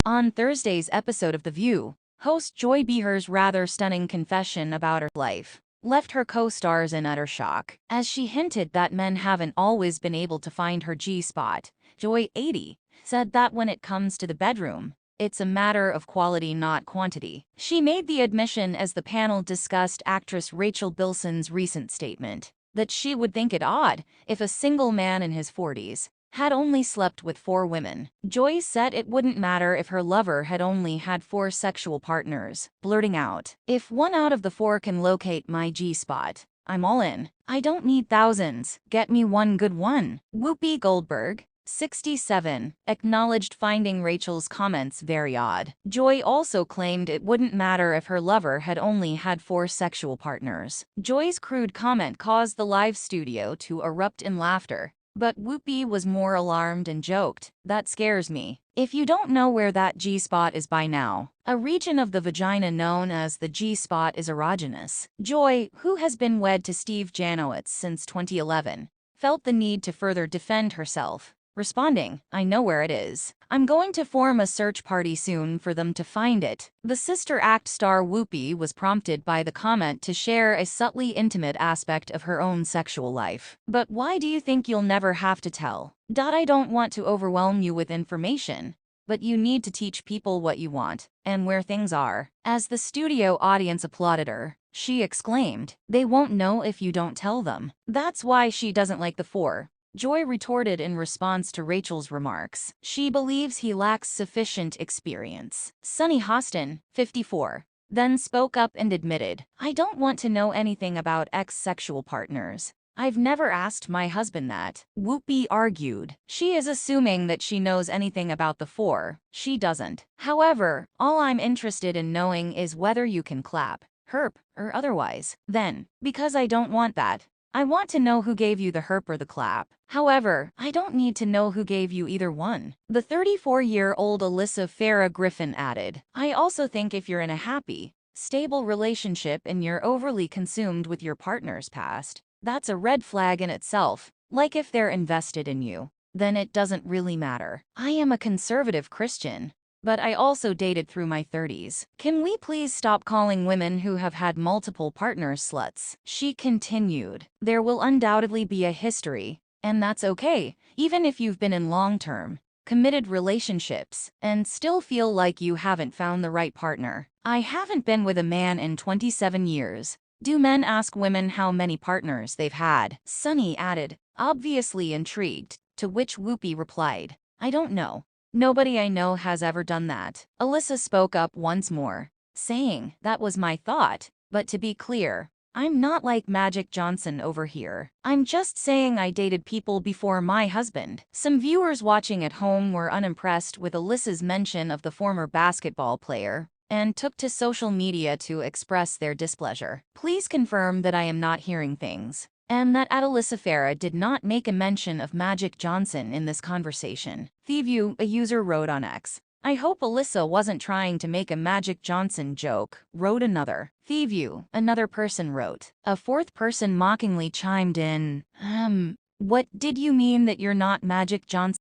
On Thursday's episode of The View, host Joy Behar's rather stunning confession about her life left her co-stars in utter shock, as she hinted that men haven't always been able to find her G-spot. Joy, 80, said that when it comes to the bedroom, it's a matter of quality, not quantity. She made the admission as the panel discussed actress Rachel Bilson's recent statement that she would think it odd if a single man in his 40s had only slept with 4 women. Joy said it wouldn't matter if her lover had only had 4 sexual partners, blurting out, "If 1 out of the 4 can locate my G-spot, I'm all in. I don't need thousands. Get me one good one." Whoopi Goldberg, 67, acknowledged finding Rachel's comments very odd. Joy also claimed it wouldn't matter if her lover had only had 4 sexual partners. Joy's crude comment caused the live studio to erupt in laughter, but Whoopi was more alarmed and joked, "That scares me. If you don't know where that G-spot is by now, a region of the vagina known as the G-spot is erogenous." Joy, who has been wed to Steve Janowitz since 2011, felt the need to further defend herself, responding, "I know where it is. I'm going to form a search party soon for them to find it." The Sister Act star Whoopi was prompted by the comment to share a subtly intimate aspect of her own sexual life. "But why do you think you'll never have to tell? I don't want to overwhelm you with information, but you need to teach people what you want and where things are." As the studio audience applauded her, she exclaimed, "They won't know if you don't tell them. That's why she doesn't like the 4. Joy retorted in response to Rachel's remarks. She believes he lacks sufficient experience. Sunny Hostin, 54, then spoke up and admitted, "I don't want to know anything about ex-sexual partners. I've never asked my husband that." Whoopi argued, "She is assuming that she knows anything about the 4. She doesn't. However, all I'm interested in knowing is whether you can clap, herp, or otherwise. Then, because I don't want that, I want to know who gave you the herp or the clap. However, I don't need to know who gave you either one." The 34-year-old Alyssa Farah Griffin added, "I also think if you're in a happy, stable relationship and you're overly consumed with your partner's past, that's a red flag in itself. Like if they're invested in you, then it doesn't really matter. I am a conservative Christian, but I also dated through my 30s. Can we please stop calling women who have had multiple partners sluts?" She continued, "There will undoubtedly be a history, and that's okay, even if you've been in long-term, committed relationships and still feel like you haven't found the right partner. I haven't been with a man in 27 years. Do men ask women how many partners they've had?" Sunny added, obviously intrigued, to which Whoopi replied, "I don't know. Nobody I know has ever done that." Alyssa spoke up once more, saying, "That was my thought, but to be clear, I'm not like Magic Johnson over here. I'm just saying I dated people before my husband." Some viewers watching at home were unimpressed with Alyssa's mention of the former basketball player and took to social media to express their displeasure. "Please confirm that I am not hearing things, and that Alyssa Farah did not make a mention of Magic Johnson in this conversation." Thieview, a user, wrote on X, "I hope Alyssa wasn't trying to make a Magic Johnson joke," wrote another. Thieview, another person, wrote. A fourth person mockingly chimed in, What, did you mean that you're not Magic Johnson?"